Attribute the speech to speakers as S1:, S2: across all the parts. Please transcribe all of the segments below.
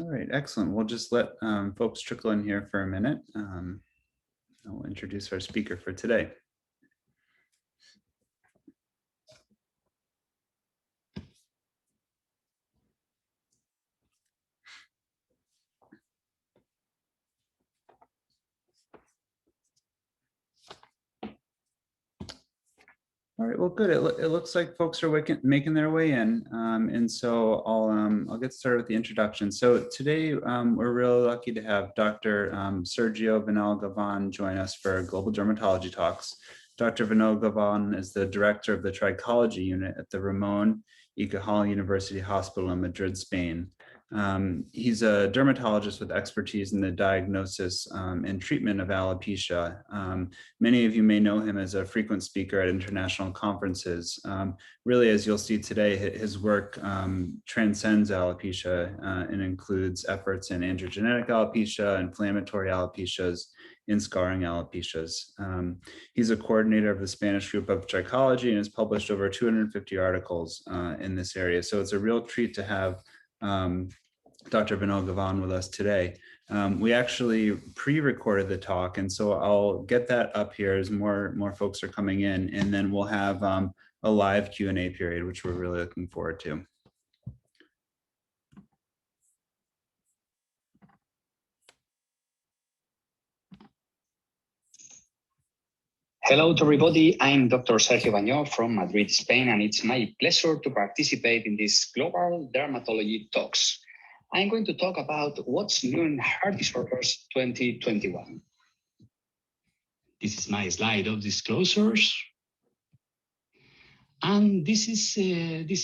S1: All right, excellent. We'll just let folks trickle in here for a minute. I'll introduce our speaker for today. All right, well, good. It looks like folks are making their way in. And so I'll get started with the introduction. So today we're really lucky to have Dr. Sergio Vano Galvan join us for Global Dermatology Talks. Dr. Vano Galvan is the director of the Trichology unit at the Ramon y Cajal University Hospital in Madrid, Spain. He's a dermatologist with expertise in the diagnosis and treatment of alopecia. Many of you may know him as a frequent speaker at international conferences. Really, as you'll see today, his work transcends alopecia and includes efforts in androgenetic alopecia, inflammatory alopecias, and scarring alopecias. He's a coordinator of the Spanish group of Trichology and has published over 250 articles in this area. So it's a real treat to have Dr. Vano Galvan with us today. We actually pre-recorded the talk, and so I'll get that up here as more folks are coming in, and then we'll have a live Q&A period, which we're really looking forward to.
S2: Hello to everybody, I'm Dr. Sergio Baño from Madrid, Spain, and it's my pleasure to participate in this Global Dermatology Talks. I'm going to talk about what's new in heart disorders 2021. This is my slide of disclosures. And these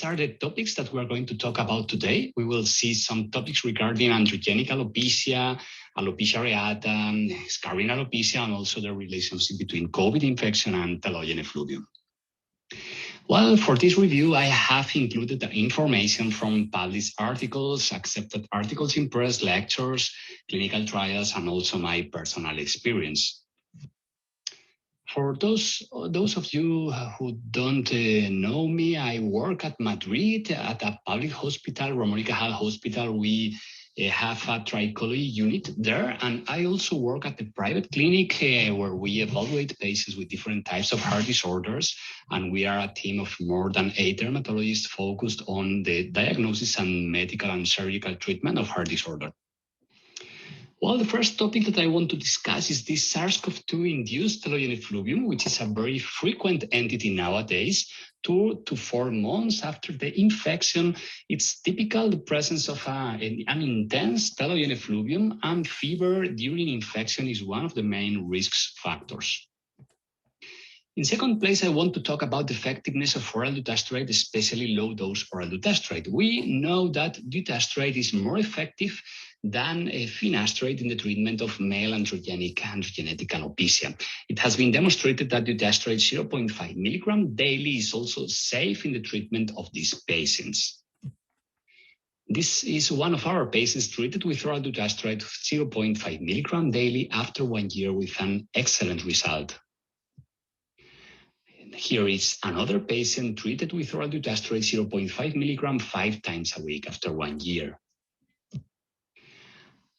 S2: are the topics that we're going to talk about today. We will see some topics regarding androgenic alopecia, alopecia areata, scarring alopecia, and also the relationship between COVID infection and telogen effluvium. Well, for this review, I have included the information from published articles, accepted articles in press, lectures, clinical trials, and also my personal experience. For those of you who don't know me, I work at Madrid at a public hospital, Ramon y Cajal Hospital. We have a trichology unit there, and I also work at the private clinic where we evaluate patients with different types of heart disorders, and we are a team of more than 8 dermatologists focused on the diagnosis and medical and surgical treatment of heart disorder. Well, the first topic that I want to discuss is this SARS-CoV-2 induced telogen effluvium, which is a very frequent entity nowadays. 2 to 4 months after the infection, it's typical the presence of an intense telogen effluvium, and fever during infection is one of the main risk factors. In second place, I want to talk about the effectiveness of oral dutasteride, especially low-dose oral dutasteride. We know that dutasteride is more effective than finasteride in the treatment of male androgenetic alopecia. It has been demonstrated that dutasteride 0.5 milligram daily is also safe in the treatment of these patients. This is one of our patients treated with oral dutasteride 0.5 milligram daily after 1 year with an excellent result. Here is another patient treated with oral dutasteride 0.5 milligram 5 times a week after 1 year.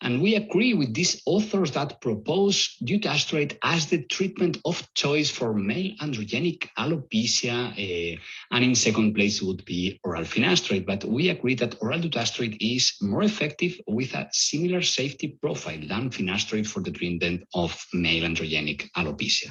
S2: And we agree with these authors that propose dutasteride as the treatment of choice for male androgenic alopecia, and in second place would be oral finasteride. But we agree that oral dutasteride is more effective with a similar safety profile than finasteride for the treatment of male androgenic alopecia.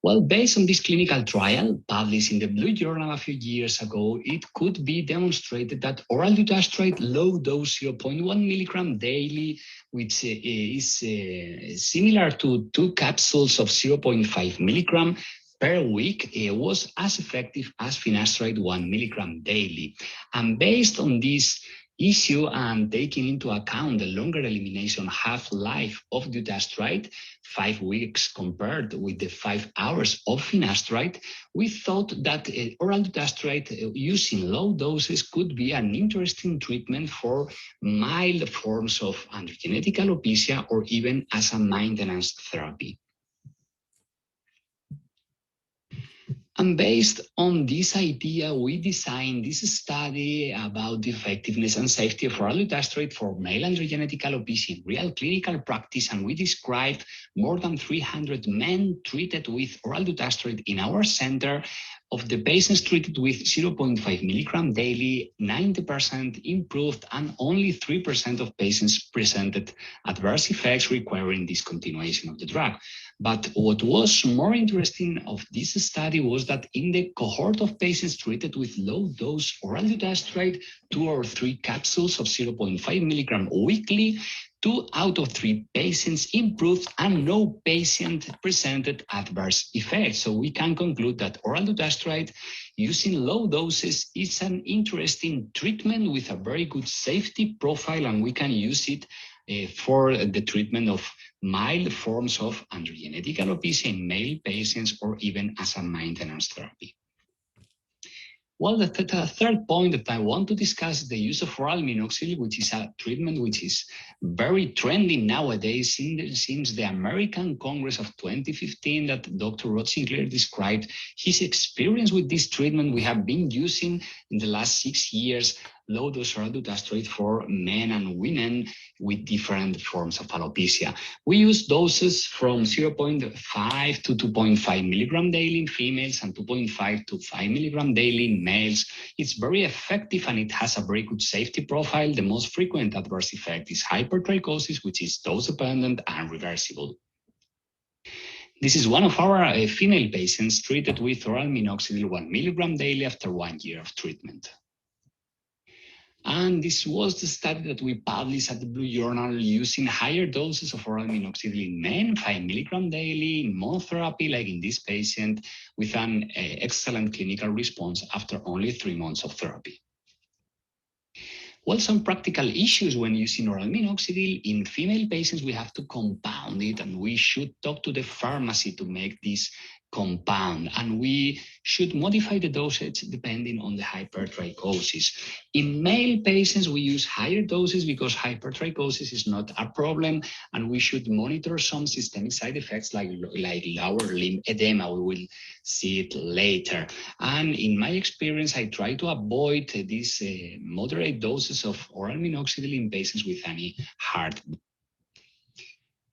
S2: Well, based on this clinical trial published in the Blue Journal a few years ago, it could be demonstrated that oral dutasteride low dose 0.1 milligram daily, which is similar to 2 capsules of 0.5 milligram per week, was as effective as finasteride 1 milligram daily. And based on this issue and taking into account the longer elimination half-life of dutasteride, 5 weeks compared with the 5 hours of finasteride, we thought that oral dutasteride using low doses could be an interesting treatment for mild forms of androgenetic alopecia or even as a maintenance therapy. And based on this idea, we designed this study about the effectiveness and safety of oral dutasteride for male androgenetic alopecia in real clinical practice, and we described more than 300 men treated with oral dutasteride in our center. Of the patients treated with 0.5 milligram daily, 90% improved and only 3% of patients presented adverse effects requiring discontinuation of the drug. But what was more interesting of this study was that in the cohort of patients treated with low-dose oral dutasteride, 2 or 3 capsules of 0.5 milligram weekly, 2 out of 3 patients improved and no patient presented adverse effects. So we can conclude that oral dutasteride using low doses is an interesting treatment with a very good safety profile, and we can use it for the treatment of mild forms of androgenetic alopecia in male patients or even as a maintenance therapy. Well, the third point that I want to discuss is the use of oral minoxidil, which is a treatment which is very trendy nowadays since the American Congress of 2015 that Dr. Rod Sinclair described his experience with this treatment. We have been using in the last 6 years low-dose oral dutasteride for men and women with different forms of alopecia. We use doses from 0.5 to 2.5 milligram daily in females and 2.5 to 5 milligram daily in males. It's very effective and it has a very good safety profile. The most frequent adverse effect is hypertrichosis, which is dose-dependent and reversible. This is one of our female patients treated with oral minoxidil 1 milligram daily after 1 year of treatment. And this was the study that we published at the Blue Journal using higher doses of oral minoxidil in men, 5 milligram daily, in monotherapy, like in this patient, with an excellent clinical response after only 3 months of therapy. Well, some practical issues when using oral minoxidil. In female patients, we have to compound it, and we should talk to the pharmacy to make this compound, and we should modify the dosage depending on the hypertrichosis. In male patients, we use higher doses because hypertrichosis is not a problem, and we should monitor some systemic side effects like lower limb edema. We will see it later. And in my experience, I try to avoid these moderate doses of oral minoxidil in patients with any heart.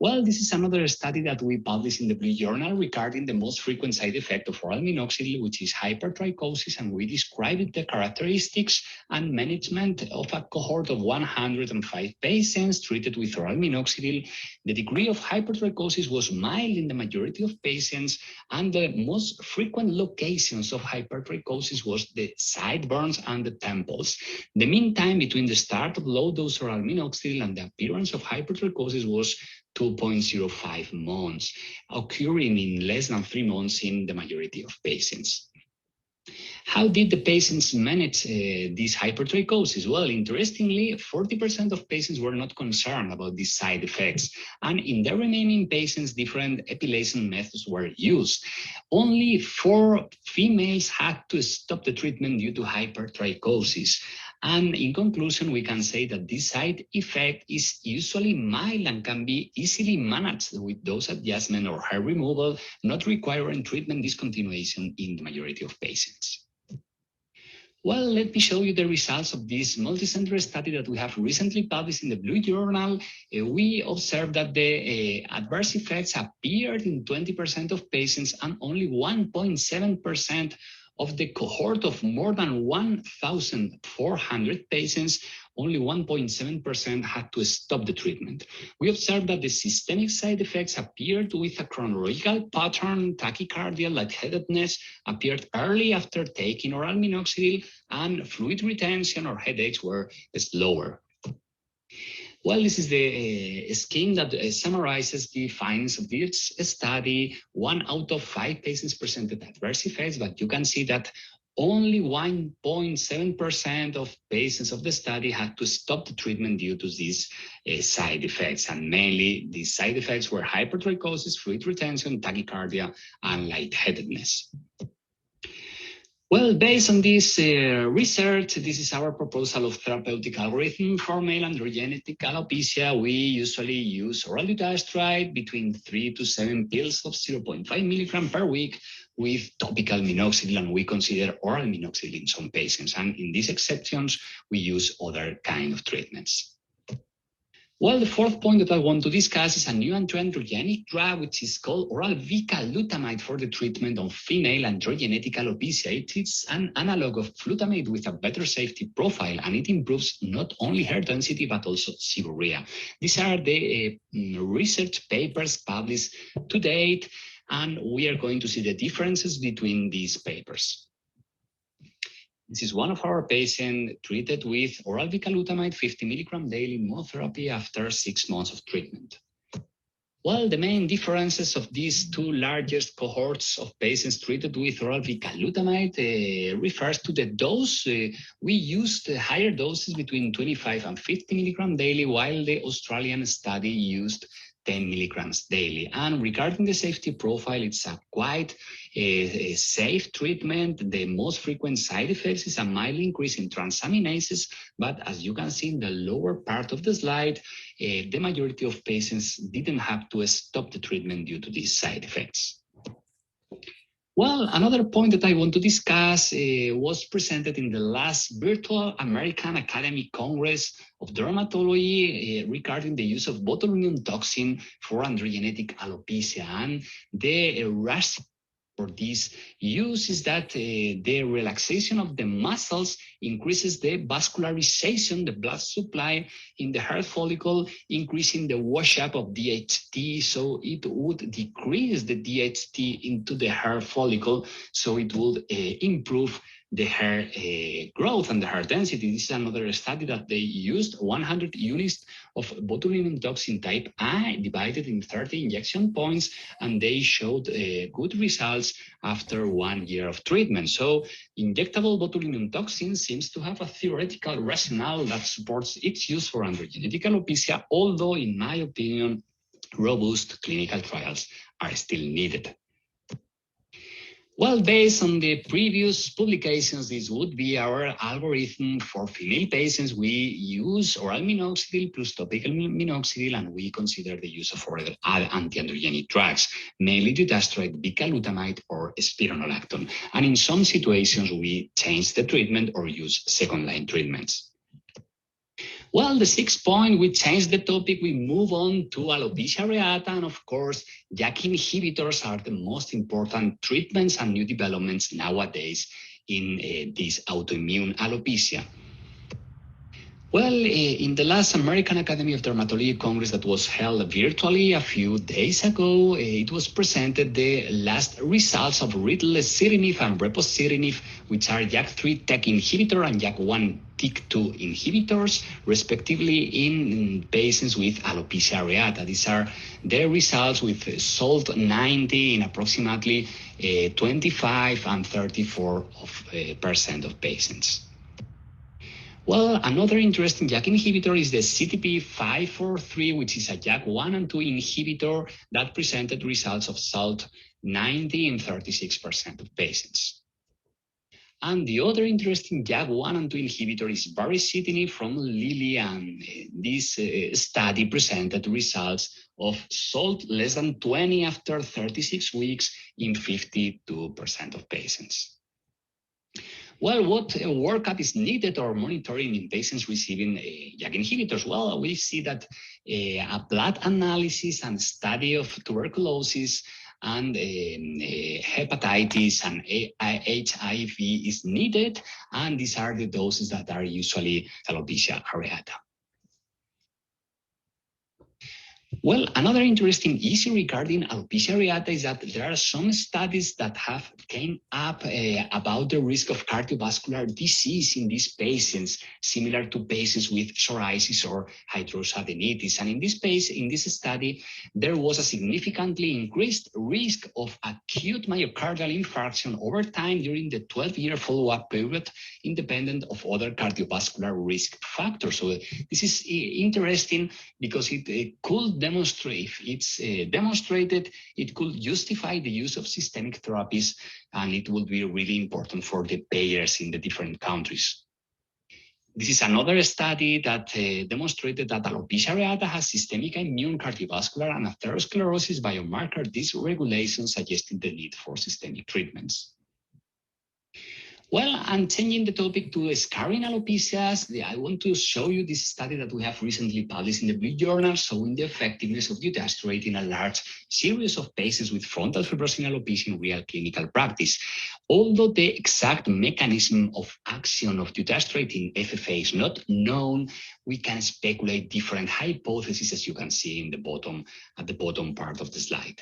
S2: Well, this is another study that we published in the Blue Journal regarding the most frequent side effect of oral minoxidil, which is hypertrichosis, and we described the characteristics and management of a cohort of 105 patients treated with oral minoxidil. The degree of hypertrichosis was mild in the majority of patients, and the most frequent locations of hypertrichosis was the sideburns and the temples. The mean time between the start of low-dose oral minoxidil and the appearance of hypertrichosis was 2.05 months, occurring in less than 3 months in the majority of patients. How did the patients manage this hypertrichosis? Well, interestingly, 40% of patients were not concerned about these side effects, and in the remaining patients, different epilation methods were used. Only 4 females had to stop the treatment due to hypertrichosis. And in conclusion, we can say that this side effect is usually mild and can be easily managed with dose adjustment or hair removal, not requiring treatment discontinuation in the majority of patients. Well, let me show you the results of this multicenter study that we have recently published in the Blue Journal. We observed that the adverse effects appeared in 20% of patients and only 1.7% of the cohort of more than 1,400 patients. Only 1.7% had to stop the treatment. We observed that the systemic side effects appeared with a chronological pattern. Tachycardia, lightheadedness appeared early after taking oral minoxidil, and fluid retention or headaches were slower. Well, this is the scheme that summarizes the findings of this study. 1 out of 5 patients presented adverse effects, but you can see that only 1.7% of patients of the study had to stop the treatment due to these side effects. And mainly these side effects were hypertrichosis, fluid retention, tachycardia, and lightheadedness. Well, based on this research, this is our proposal of therapeutic algorithm for male androgenetic alopecia. We usually use oral dutasteride between 3 to 7 pills of 0.5 milligram per week with topical minoxidil, and we consider oral minoxidil in some patients. And in these exceptions, we use other kind of treatments. Well, the fourth point that I want to discuss is a new anti-androgenic drug, which is called oral bicalutamide for the treatment of female androgenetic alopecia. It is an analog of flutamide with a better safety profile, and it improves not only hair density, but also seborrhea. These are the research papers published to date, and we are going to see the differences between these papers. This is one of our patients treated with oral bicalutamide 50 milligram daily monotherapy after 6 months of treatment. Well, the main differences of these two largest cohorts of patients treated with oral bicalutamide refers to the dose. We used higher doses between 25 and 50 milligram daily, while the Australian study used 10 milligrams daily. And regarding the safety profile, it's a quite a safe treatment. The most frequent side effects is a mild increase in transaminases, but as you can see in the lower part of the slide, the majority of patients didn't have to stop the treatment due to these side effects. Well, another point that I want to discuss was presented in the last virtual American Academy Congress of Dermatology regarding the use of botulinum toxin for androgenetic alopecia. And the rationale for this use is that the relaxation of the muscles increases the vascularization, the blood supply in the hair follicle, increasing the wash-up of DHT, so it would decrease the DHT into the hair follicle, so it would improve the hair growth and the hair density. This is another study that they used 100 units of botulinum toxin type I divided in 30 injection points, and they showed good results after 1 year of treatment. So injectable botulinum toxin seems to have a theoretical rationale that supports its use for androgenetic alopecia, although in my opinion, robust clinical trials are still needed. Well, based on the previous publications, this would be our algorithm for female patients. We use oral minoxidil plus topical minoxidil, and we consider the use of oral anti-androgenic drugs, mainly dutasteride, bicalutamide, or spironolactone. And in some situations, we change the treatment or use second-line treatments. Well, the sixth point, we change the topic, we move on to alopecia areata, and of course, JAK inhibitors are the most important treatments and new developments nowadays in this autoimmune alopecia. Well, in the last American Academy of Dermatology Congress that was held virtually a few days ago, it was presented the last results of ritlecitinib and brepocitinib, which are JAK3 TEC inhibitor and JAK1 TYK2 inhibitors, respectively, in patients with alopecia areata. These are their results with SALT 90 in approximately 25 and 34% of patients. Well, another interesting JAK inhibitor is the CTP543, which is a JAK1 and 2 inhibitor that presented results of SALT 90 in 36% of patients. And the other interesting JAK1 and 2 inhibitor is baricitinib from Lilly, and this study presented results of SALT less than 20 after 36 weeks in 52% of patients. Well, what workup is needed or monitoring in patients receiving JAK inhibitors? Well, we see that a blood analysis and study of tuberculosis and hepatitis and HIV is needed, and these are the doses that are usually alopecia areata. Well, another interesting issue regarding alopecia areata is that there are some studies that have came up about the risk of cardiovascular disease in these patients, similar to patients with psoriasis or hidradenitis. And in this study, there was a significantly increased risk of acute myocardial infarction over time during the 12-year follow-up period, independent of other cardiovascular risk factors. So this is interesting because it could demonstrate, if it's demonstrated, it could justify the use of systemic therapies, and it will be really important for the payers in the different countries. This is another study that demonstrated that alopecia areata has systemic immune, cardiovascular, and atherosclerosis biomarker dysregulation, suggesting the need for systemic treatments. Well, I'm changing the topic to scarring alopecias. I want to show you this study that we have recently published in the Blue Journal, showing the effectiveness of dutasteride in a large series of patients with frontal fibrosing alopecia in real clinical practice. Although the exact mechanism of action of dutasteride in FFA is not known, we can speculate different hypotheses, as you can see in the bottom, at the bottom part of the slide.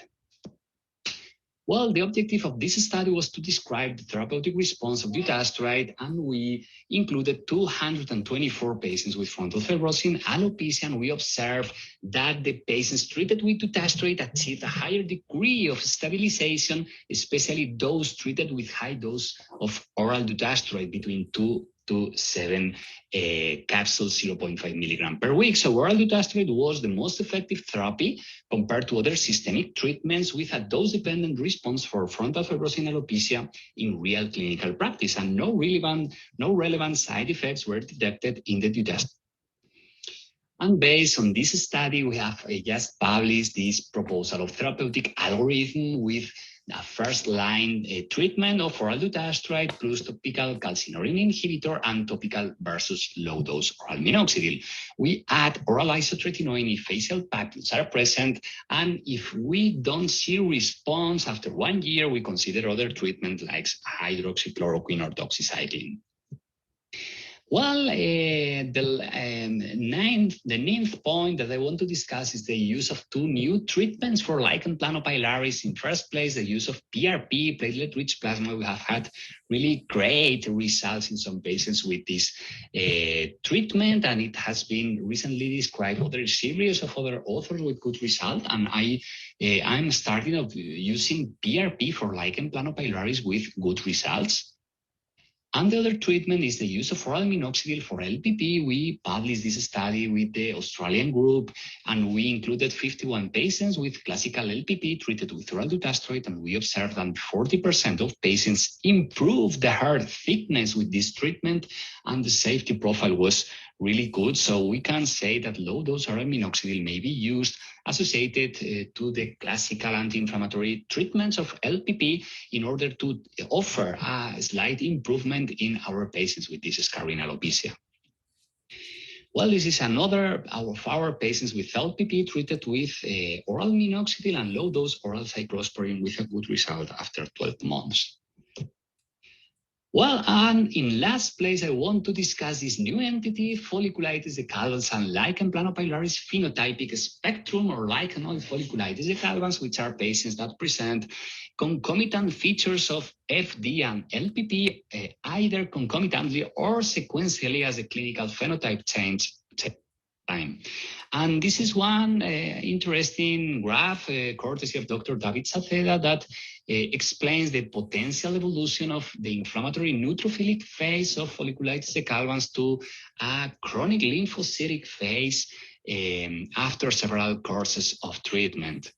S2: Well, the objective of this study was to describe the therapeutic response of dutasteride, and we included 224 patients with frontal fibrosing alopecia, and we observed that the patients treated with dutasteride achieved a higher degree of stabilization, especially those treated with high dose of oral dutasteride between 2 to 7 capsules, 0.5 milligram per week. So oral dutasteride was the most effective therapy compared to other systemic treatments, with a dose-dependent response for frontal fibrosing alopecia in real clinical practice, and no relevant side effects were detected in the dutasteride. And based on this study, we have just published this proposal of therapeutic algorithm with a first-line treatment of oral dutasteride plus topical calcineurin inhibitor and topical versus low-dose oral minoxidil. We add oral isotretinoin if facial papules are present, and if we don't see response after 1 year, we consider other treatment like hydroxychloroquine or doxycycline. Well, the ninth point that I want to discuss is the use of 2 new treatments for lichen planopilaris. In first place, the use of PRP, platelet-rich plasma. We have had really great results in some patients with this treatment, and it has been recently described other series of other authors with good result. And I'm starting of using PRP for lichen planopilaris with good results. And the other treatment is the use of oral minoxidil for LPP. We published this study with the Australian group, and we included 51 patients with classical LPP treated with oral dutasteride, and we observed that 40% of patients improved the hair thickness with this treatment, and the safety profile was really good. So we can say that low-dose oral minoxidil may be used associated to the classical anti-inflammatory treatments of LPP in order to offer a slight improvement in our patients with this scarring alopecia. Well, this is another of our patients with LPP treated with oral minoxidil and low-dose oral cyclosporine with a good result after 12 months. Well, and in last place, I want to discuss this new entity, folliculitis decalvans and lichen planopilaris phenotypic spectrum, or lichenoid folliculitis decalvans, which are patients that present concomitant features of FD and LPP, either concomitantly or sequentially as a clinical phenotype change time. And this is one interesting graph, courtesy of Dr. David Saceda, that explains the potential evolution of the inflammatory neutrophilic phase of folliculitis decalvans to a chronic lymphocytic phase after several courses of treatment.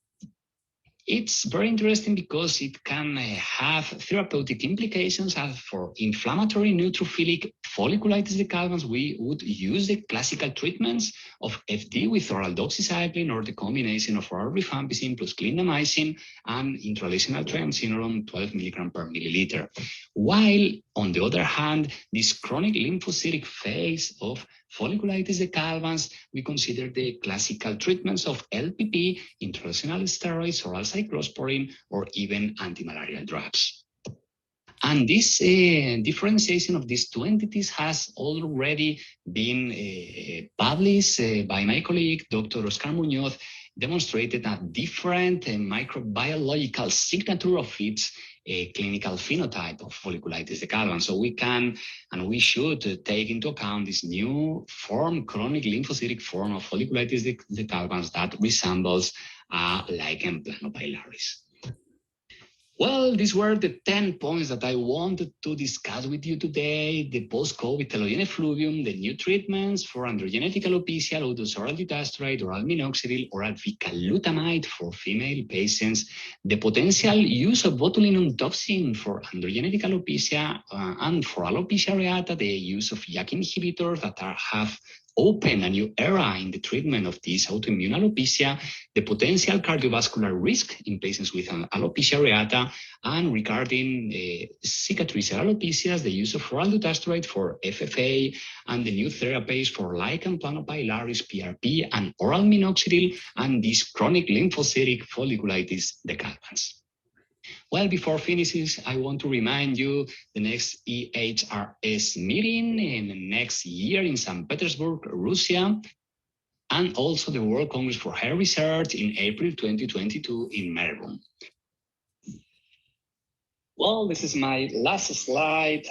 S2: It's very interesting because it can have therapeutic implications. As for inflammatory neutrophilic folliculitis decalvans, we would use the classical treatments of FD with oral doxycycline, or the combination of oral rifampicin plus clindamycin and intralesional triamcinolone 12 milligram per milliliter. While, on the other hand, this chronic lymphocytic phase of folliculitis decalvans, we consider the classical treatments of LPP, intralesional steroids, oral cyclosporine, or even antimalarial drugs. And this differentiation of these 2 entities has already been published by my colleague, Dr. Oscar Muñoz, demonstrated a different microbiological signature of its clinical phenotype of folliculitis decalvans. So we can and we should take into account this new form, chronic lymphocytic form of folliculitis decalvans that resembles lichen planopilaris. Well, these were the 10 points that I wanted to discuss with you today. The post-COVID telogen effluvium, the new treatments for androgenetic alopecia, low-dose oral dutasteride, oral minoxidil, oral bicalutamide for female patients, the potential use of botulinum toxin for androgenetic alopecia, and for alopecia areata, the use of JAK inhibitors that have open a new era in the treatment of this autoimmune alopecia, the potential cardiovascular risk in patients with an alopecia areata, and regarding cicatricial alopecias, the use of oral dutasteride for FFA, and the new therapies for lichen planopilaris, PRP, and oral minoxidil, and this chronic lymphocytic folliculitis, DECALVANS. Well, before finishes, I want to remind you the next EHRS meeting in next year in St. Petersburg, Russia, and also the World Congress for Hair Research in April 2022 in Melbourne. Well, this is my last slide.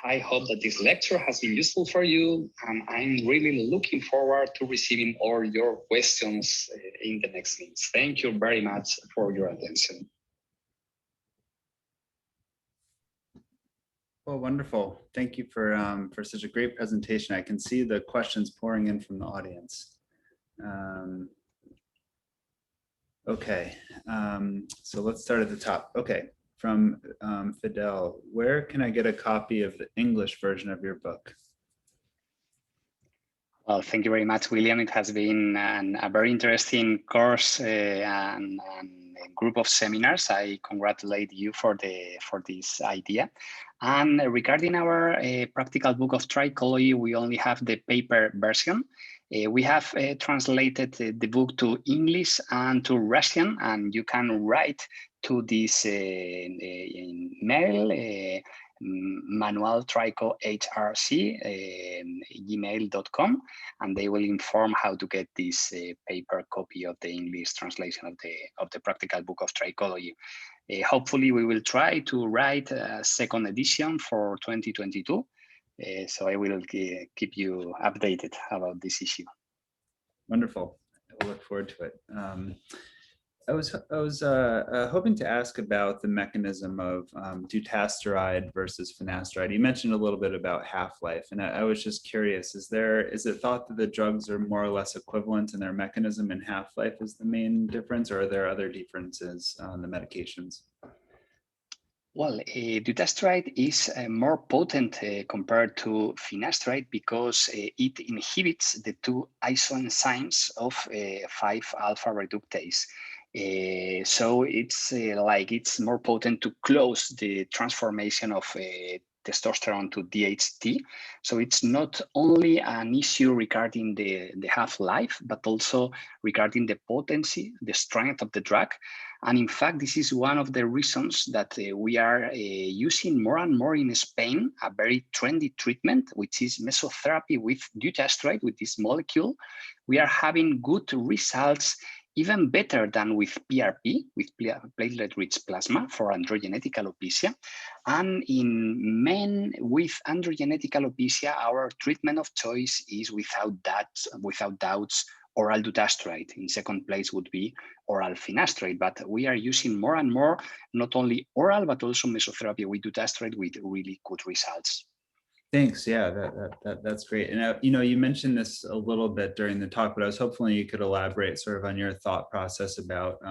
S2: I hope that this lecture has been useful for you, and I'm really looking forward to receiving all your questions in the next meetings. Thank you very much for your attention.
S1: Well, wonderful. Thank you for such a great presentation. I can see the questions pouring in from the audience. Okay, so let's start at the top. Okay, from Fidel, where can I get a copy of the English version of your book?
S3: Well, thank you very much, William. It has been a very interesting course and a group of seminars. I congratulate you for this idea. And regarding our practical book of trichology, we only have the paper version. We have translated the book to English and to Russian, and you can write to this mail, manualtrichohrc@gmail.com, and they will inform how to get this paper copy of the English translation of the practical book of trichology. Hopefully, we will try to write a second edition for 2022. So I will keep you updated about this issue.
S1: Wonderful. I look forward to it. I was hoping to ask about the mechanism of dutasteride versus finasteride. You mentioned a little bit about half-life, and I was just curious, is it thought that the drugs are more or less equivalent in their mechanism and half-life is the main difference, or are there other differences on the medications?
S3: Well, dutasteride is more potent compared to finasteride because it inhibits the two isoenzymes of 5-alpha reductase. So it's more potent to close the transformation of testosterone to DHT. So it's not only an issue regarding the half-life, but also regarding the potency, the strength of the drug. And in fact, this is one of the reasons that we are using more and more in Spain, a very trendy treatment, which is mesotherapy with dutasteride, with this molecule. We are having good results, even better than with PRP, with platelet-rich plasma for androgenetic alopecia. And in men with androgenetic alopecia, our treatment of choice is without doubts oral dutasteride. In second place would be oral finasteride, but we are using more and more, not only oral, but also mesotherapy with dutasteride with really good results.
S1: Thanks. Yeah, that's great. And you mentioned this a little bit during the talk, but I was hoping you could elaborate sort of on your thought process about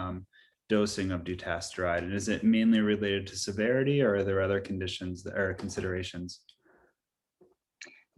S1: dosing of dutasteride. And is it mainly related to severity, or are there other conditions that are considerations?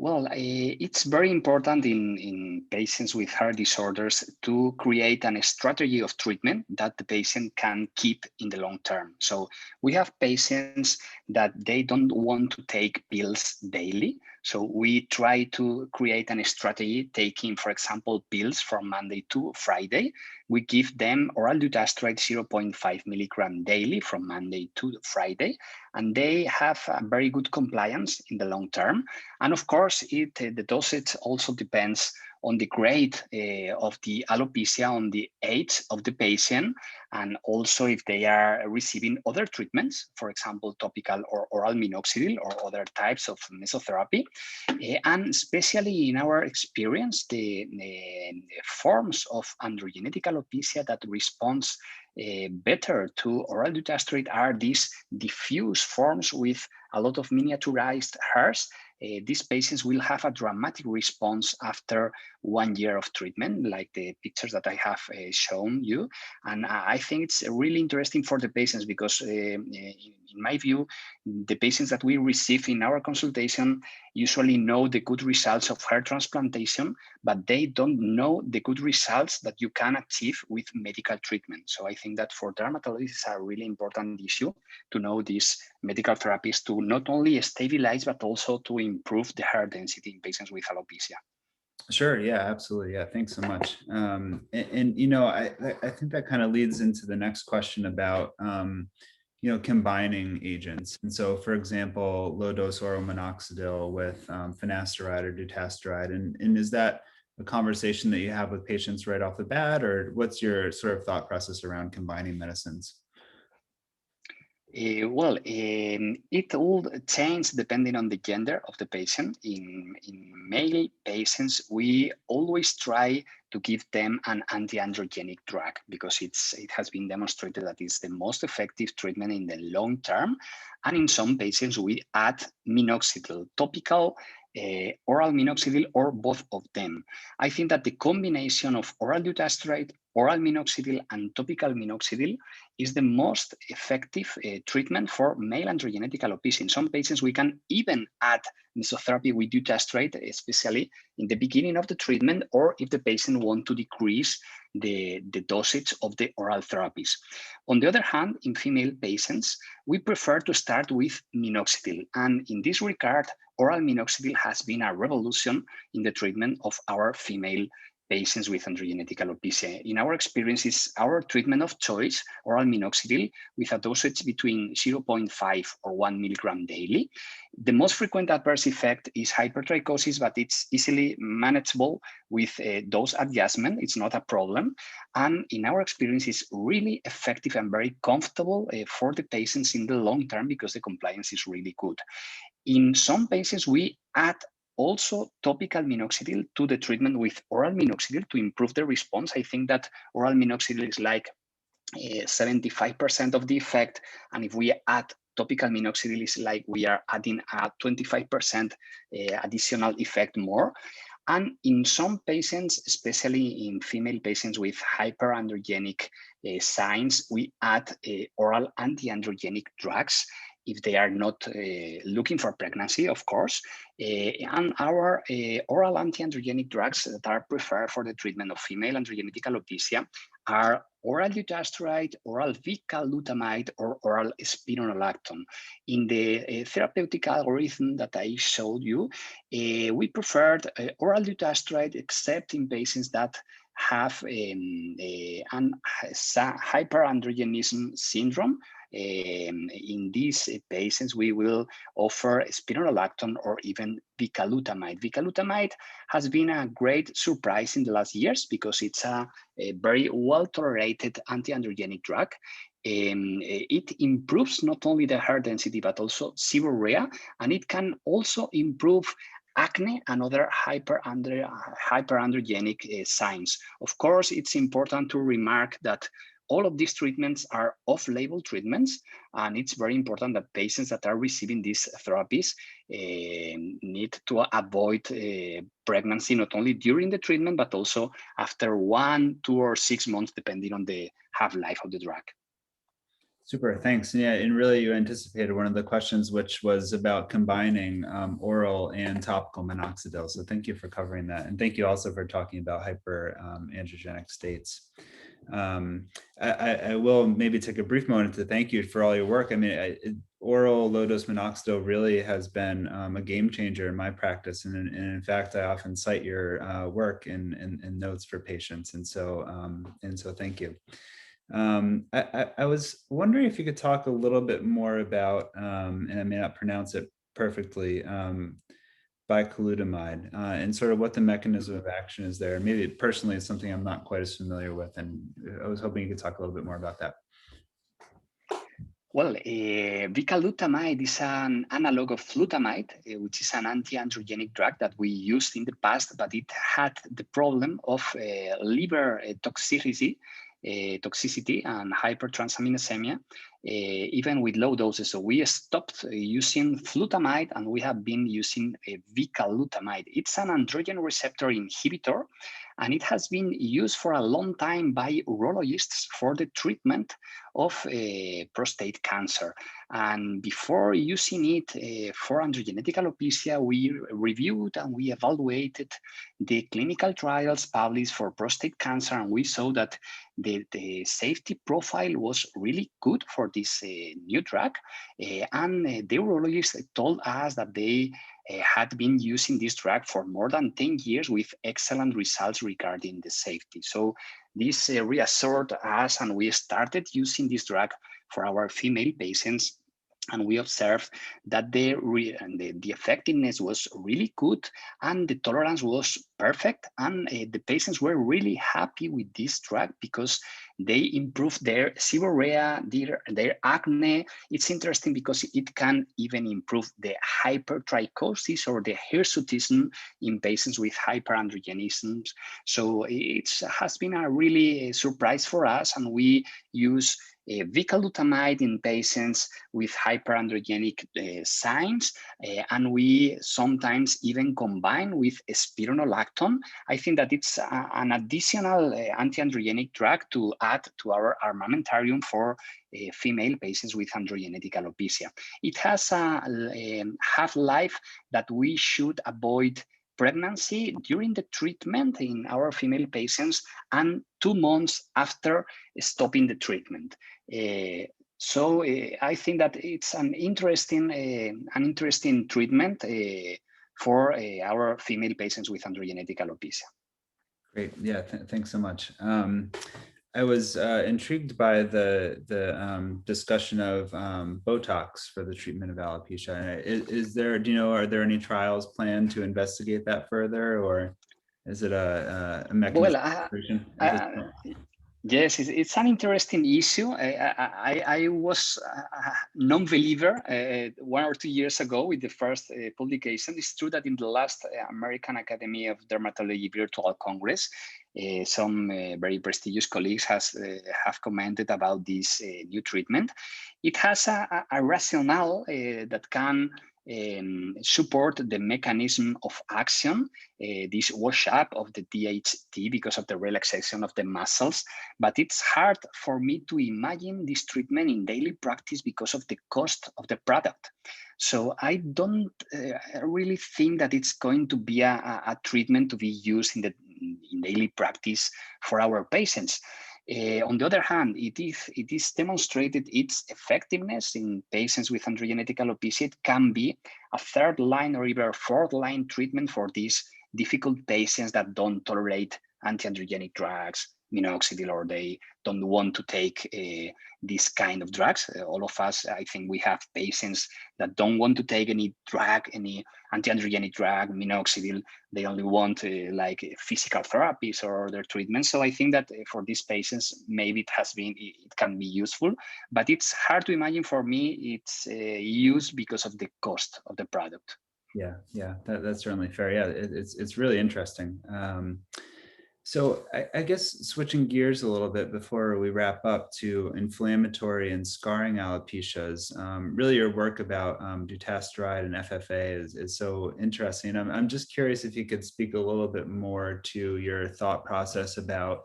S3: Well, it's very important in patients with heart disorders to create a strategy of treatment that the patient can keep in the long term. So we have patients that they don't want to take pills daily. So we try to create a strategy taking, for example, pills from Monday to Friday. We give them oral dutasteride 0.5 milligram daily from Monday to Friday, and they have a very good compliance in the long term. And of course, the dosage also depends on the grade of the alopecia, on the age of the patient, and also if they are receiving other treatments, for example, topical or oral minoxidil or other types of mesotherapy. And especially in our experience, the forms of androgenetic alopecia that responds better to oral dutasteride are these diffuse forms with a lot of miniaturized hairs. These patients will have a dramatic response after 1 year of treatment, like the pictures that I have shown you. And I think it's really interesting for the patients because in my view, the patients that we receive in our consultation usually know the good results of hair transplantation, but they don't know the good results that you can achieve with medical treatment. So I think that for dermatologists, it's a really important issue to know these medical therapies to not only stabilize, but also to improve the hair density in patients with alopecia.
S1: Sure. Yeah, absolutely. Yeah. Thanks so much. And you know, I think that kind of leads into the next question about, you know, combining agents. And so, for example, low dose oral minoxidil with finasteride or dutasteride. And is that a conversation that you have with patients right off the bat, or what's your sort of thought process around combining medicines?
S3: It all changes depending on the gender of the patient. In male patients, we always try to give them an anti-androgenic drug because it has been demonstrated that it's the most effective treatment in the long term. And in some patients, we add minoxidil, topical, oral minoxidil, or both of them. I think that the combination of oral dutasteride, oral minoxidil, and topical minoxidil is the most effective treatment for male androgenetic alopecia. In some patients, we can even add mesotherapy with dutasteride, especially in the beginning of the treatment, or if the patient wants to decrease the dosage of the oral therapies. On the other hand, in female patients, we prefer to start with minoxidil. And in this regard, oral minoxidil has been a revolution in the treatment of our female patients with androgenetic alopecia. In our experience, it's our treatment of choice, oral minoxidil, with a dosage between 0.5 or 1 milligram daily. The most frequent adverse effect is hypertrichosis, but it's easily manageable with dose adjustment. It's not a problem. And in our experience, it's really effective and very comfortable for the patients in the long term because the compliance is really good. In some patients, we add also topical minoxidil to the treatment with oral minoxidil to improve the response. I think that oral minoxidil is like 75% of the effect. And if we add topical minoxidil, it's like we are adding a 25% additional effect more. And in some patients, especially in female patients with hyperandrogenic signs, we add oral anti-androgenic drugs if they are not looking for pregnancy, of course. And our oral anti-androgenic drugs that are preferred for the treatment of female androgenetic alopecia are oral dutasteride, oral bicalutamide, or oral spironolactone. In the therapeutic algorithm that I showed you, we preferred oral dutasteride except in patients that have an hyperandrogenism syndrome. In these patients, we will offer spironolactone or even bicalutamide. Bicalutamide has been a great surprise in the last years because it's a very well-tolerated anti-androgenic drug. It improves not only the hair density, but also seborrhea, and it can also improve acne and other hyperandrogenic signs. Of course, it's important to remark that all of these treatments are off-label treatments, and it's very important that patients that are receiving these therapies need to avoid pregnancy, not only during the treatment, but also after 1, 2, or 6 months, depending on the half-life of the drug.
S1: Super, thanks. Yeah, and really you anticipated one of the questions, which was about combining oral and topical minoxidil. So thank you for covering that. And thank you also for talking about hyperandrogenic states. I will maybe take a brief moment to thank you for all your work. I mean, oral low-dose minoxidil really has been a game changer in my practice. And in fact, I often cite your work in notes for patients. And so thank you. I was wondering if you could talk a little bit more about, and I may not pronounce it perfectly, bicalutamide, and sort of what the mechanism of action is there. Maybe personally it's something I'm not quite as familiar with, and I was hoping you could talk a little bit more about that.
S3: Well, bicalutamide is an analog of flutamide, which is an anti-androgenic drug that we used in the past, but it had the problem of liver toxicity toxicity and hypertransaminosemia, even with low doses. So we stopped using flutamide and we have been using bicalutamide. It's an androgen receptor inhibitor, and it has been used for a long time by urologists for the treatment of prostate cancer. And before using it for androgenetic alopecia, we reviewed and we evaluated the clinical trials published for prostate cancer, and we saw that the safety profile was really good for this new drug. And the urologists told us that they had been using this drug for more than 10 years with excellent results regarding the safety. So this reassured us, and we started using this drug for our female patients. And we observed that the effectiveness was really good and the tolerance was perfect. And the patients were really happy with this drug because they improved their seborrhea, their acne. It's interesting because it can even improve the hypertrichosis or the hirsutism in patients with hyperandrogenism. So it has been a really surprise for us, and we use bicalutamide in patients with hyperandrogenic signs, and we sometimes even combine with spironolactone. I think that it's an additional anti-androgenic drug to add to our armamentarium for female patients with androgenetic alopecia. It has a half-life that we should avoid pregnancy during the treatment in our female patients and 2 months after stopping the treatment. So I think that it's an interesting treatment for our female patients with androgenetic alopecia.
S1: Great. Yeah, thanks so much. I was intrigued by the discussion of Botox for the treatment of alopecia. Is there, do you know, are there any trials planned to investigate that further, or is it a mechanism?
S3: Well, yes, it's an interesting issue. I was a non-believer 1 or 2 years ago with the first publication. It's true that in the last American Academy of Dermatology Virtual Congress, some very prestigious colleagues have commented about this new treatment. It has a rationale that can support the mechanism of action, this wash up of the DHT because of the relaxation of the muscles. But it's hard for me to imagine this treatment in daily practice because of the cost of the product. So I don't really think that it's going to be a treatment to be used in daily practice for our patients. On the other hand, it is demonstrated its effectiveness in patients with androgenetic alopecia. It can be a 3rd line or even 4th line treatment for these difficult patients that don't tolerate anti-androgenic drugs, minoxidil, or they don't want to take this kind of drugs. All of us, I think we have patients that don't want to take any drug, any anti-androgenic drug, minoxidil. They only want like physical therapies or other treatments. So I think that for these patients, maybe it can be useful, but it's hard to imagine for me it's used because of the cost of the product.
S1: Yeah, that's certainly fair. Yeah, it's really interesting. So I guess switching gears a little bit before we wrap up to inflammatory and scarring alopecias, really your work about dutasteride and FFA is so interesting. I'm just curious if you could speak a little bit more to your thought process about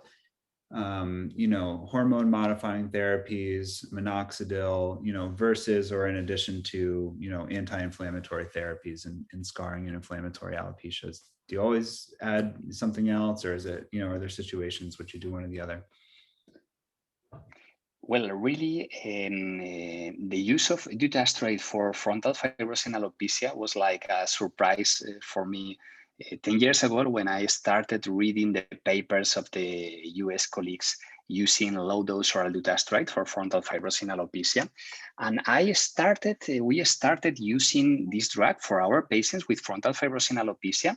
S1: hormone modifying therapies, minoxidil, versus or in addition to, anti-inflammatory therapies in scarring and inflammatory alopecias. Do you always add something else, or is it, are there situations which you do one or the other?
S3: Well, really, the use of dutasteride for frontal fibrosing alopecia was like a surprise for me 10 years ago when I started reading the papers of the US colleagues using low-dose oral dutasteride for frontal fibrosing alopecia. And we started using this drug for our patients with frontal fibrosing alopecia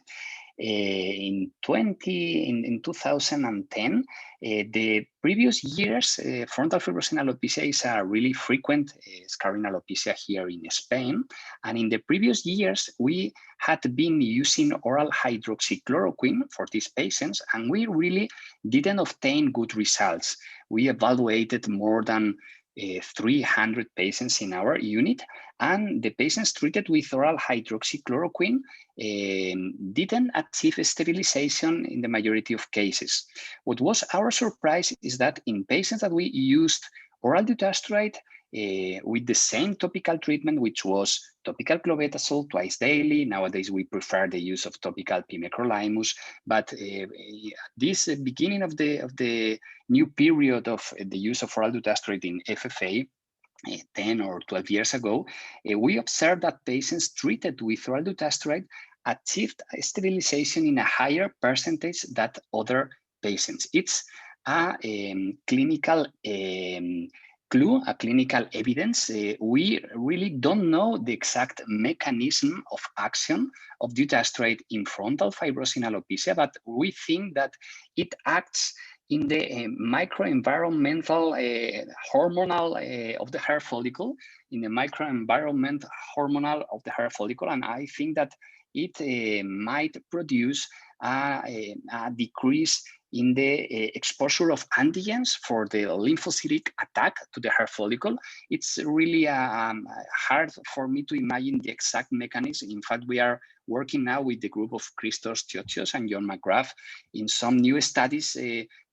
S3: in 2010. The previous years, frontal fibrosing alopecia is a really frequent scarring alopecia here in Spain. And in the previous years, we had been using oral hydroxychloroquine for these patients, and we really didn't obtain good results. we evaluated more than 300 patients in our unit, and the patients treated with oral hydroxychloroquine didn't achieve sterilization in the majority of cases. What was our surprise is that in patients that we used oral dutasteride with the same topical treatment, which was topical clobetasol twice daily. Nowadays, we prefer the use of topical pimecrolimus, but this beginning of the new period of the use of oral dutasteride in FFA, 10 or 12 years ago, we observed that patients treated with oral dutasteride achieved sterilization in a higher percentage than other patients. It's a clinical clue, a clinical evidence. We really don't know the exact mechanism of action of dutasteride in frontal fibrosing alopecia, but we think that it acts in the microenvironmental hormonal of the hair follicle, in the microenvironment hormonal of the hair follicle, and I think that it might produce a decrease in the exposure of antigens for the lymphocytic attack to the hair follicle. It's really hard for me to imagine the exact mechanism. In fact, we are working now with the group of Christos Tiotios and John McGrath in some new studies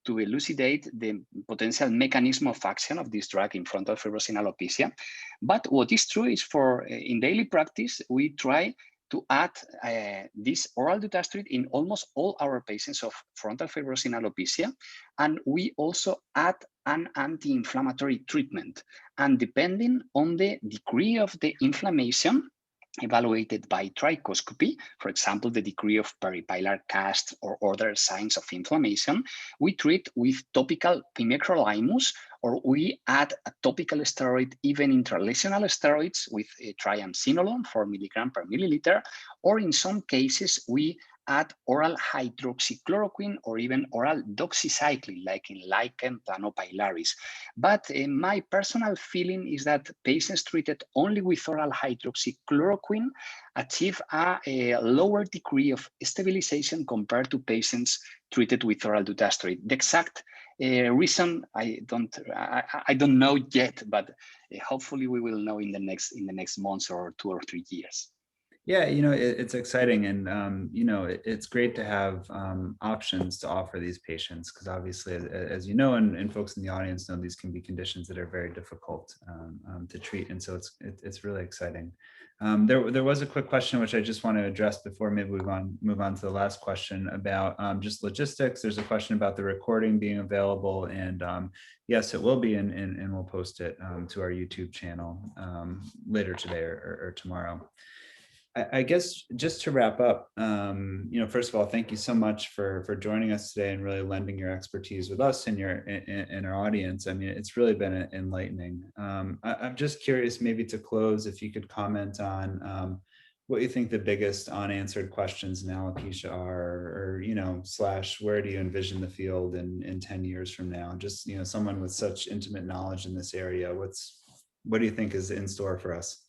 S3: to elucidate the potential mechanism of action of this drug in frontal fibrosing alopecia. But what is true is for in daily practice, we try to add this oral dutasteride in almost all our patients of frontal fibrosing alopecia. And we also add an anti-inflammatory treatment. And depending on the degree of the inflammation, evaluated by trichoscopy, for example, the degree of peripylar cast or other signs of inflammation, we treat with topical pimecrolimus, or we add a topical steroid, even intralesional steroids with triamcinolone 4 milligram per milliliter, or in some cases, we add oral hydroxychloroquine or even oral doxycycline, like in LICHEN, PLANOPILARIS. But my personal feeling is that patients treated only with oral hydroxychloroquine achieve a lower degree of stabilization compared to patients treated with oral dutasteride. The exact reason I don't know yet, but hopefully we will know in the next months or 2 or 3 years.
S1: Yeah, it's exciting, and it's great to have options to offer these patients, because obviously, as you know, and folks in the audience know, these can be conditions that are very difficult to treat, and so it's really exciting. There was a quick question which I just want to address before maybe we move on to the last question about just logistics. There's a question about the recording being available, and yes, it will be, and we'll post it to our YouTube channel later today or tomorrow. I guess just to wrap up, first of all, thank you so much for joining us today and really lending your expertise with us and in our audience. I mean, it's really been enlightening. I'm just curious, maybe to close, if you could comment on what you think the biggest unanswered questions in alopecia are, or / where do you envision the field in 10 years from now? Just someone with such intimate knowledge in this area, what do you think is in store for us?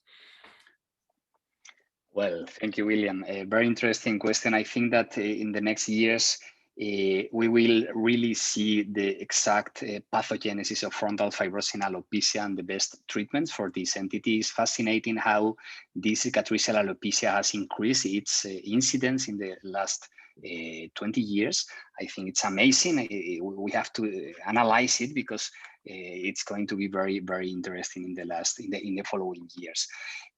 S3: Well, thank you, William. A very interesting question. I think that in the next years, we will really see the exact pathogenesis of frontal fibrosing alopecia and the best treatments for this entity. It's fascinating how this cicatricial alopecia has increased its incidence in the last 20 years. I think it's amazing. We have to analyze it because it's going to be very, very interesting in the following years.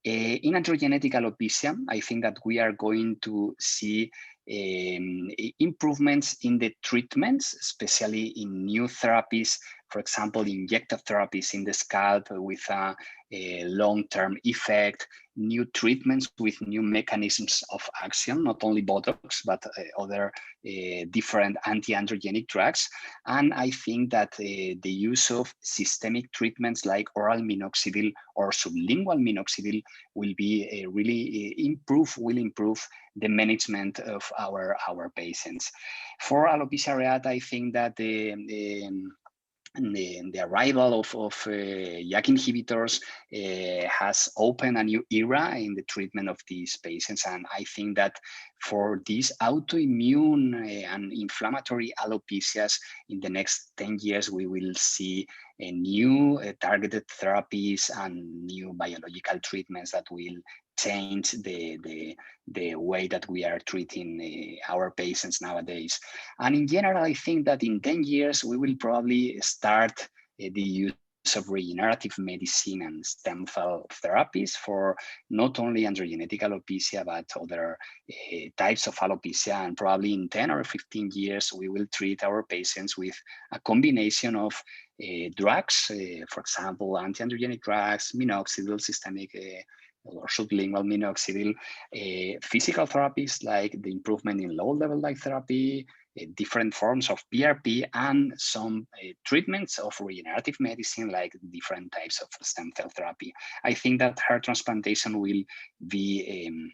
S3: In androgenetic alopecia, I think that we are going to see improvements in the treatments, especially in new therapies, for example, injectable therapies in the scalp with a long-term effect, new treatments with new mechanisms of action, not only Botox, but other different anti-androgenic drugs. And I think that the use of systemic treatments like oral minoxidil or sublingual minoxidil will be will improve the management of our patients. For alopecia areata, I think that and the arrival of JAK inhibitors has opened a new era in the treatment of these patients. And I think that for these autoimmune and inflammatory alopecias, in the next 10 years, we will see new targeted therapies and new biological treatments that will change the way that we are treating our patients nowadays. And in general, I think that in 10 years, we will probably start the use of regenerative medicine and stem cell therapies for not only androgenetic alopecia, but other types of alopecia. And probably in 10 or 15 years, we will treat our patients with a combination of drugs, for example, anti-androgenic drugs, minoxidil, systemic or sublingual minoxidil, physical therapies like the improvement in low-level light therapy, different forms of PRP, and some treatments of regenerative medicine like different types of stem cell therapy. I think that hair transplantation will be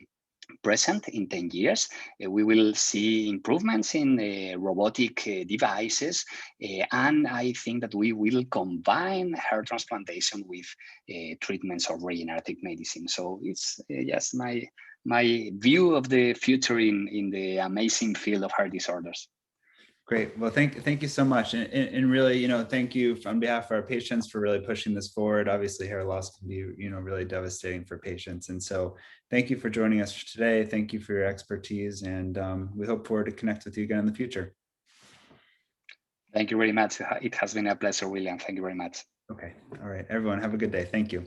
S3: present in 10 years. We will see improvements in robotic devices, and I think that we will combine hair transplantation with treatments of regenerative medicine. So it's just my view of the future in the amazing field of hair disorders.
S1: Great. Well, thank you so much. And really, thank you on behalf of our patients for really pushing this forward. Obviously, hair loss can be, really devastating for patients. And so thank you for joining us today. Thank you for your expertise. And we hope forward to connect with you again in the future.
S3: Thank you very much. It has been a pleasure, William. Thank you very much.
S1: Okay. All right. Everyone, have a good day. Thank you.